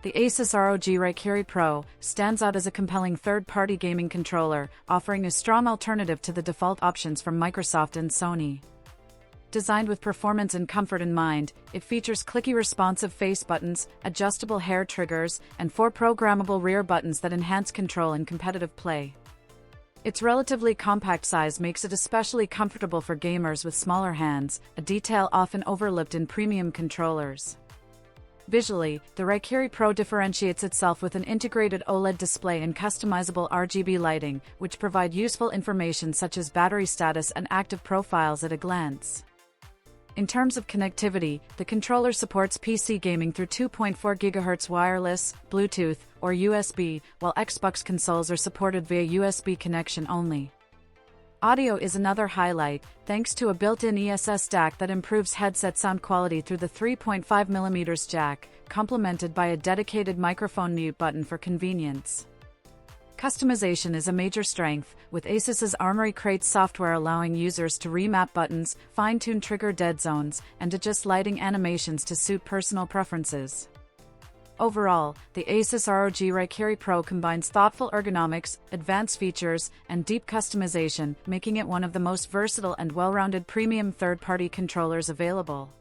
The Asus ROG Raikiri Pro stands out as a compelling third-party gaming controller, offering a strong alternative to the default options from Microsoft and Sony. Designed with performance and comfort in mind, it features clicky responsive face buttons, adjustable hair triggers, and 4 programmable rear buttons that enhance control in competitive play. Its relatively compact size makes it especially comfortable for gamers with smaller hands, a detail often overlooked in premium controllers. Visually, the Raikiri Pro differentiates itself with an integrated OLED display and customizable RGB lighting, which provide useful information such as battery status and active profiles at a glance. In terms of connectivity, the controller supports PC gaming through 2.4 GHz wireless, Bluetooth, or USB, while Xbox consoles are supported via USB connection only. Audio is another highlight, thanks to a built-in ESS DAC that improves headset sound quality through the 3.5mm jack, complemented by a dedicated microphone mute button for convenience. Customization is a major strength, with Asus's Armoury Crate software allowing users to remap buttons, fine-tune trigger dead zones, and adjust lighting animations to suit personal preferences. Overall, the Asus ROG Raikiri Pro combines thoughtful ergonomics, advanced features, and deep customization, making it one of the most versatile and well-rounded premium third-party controllers available.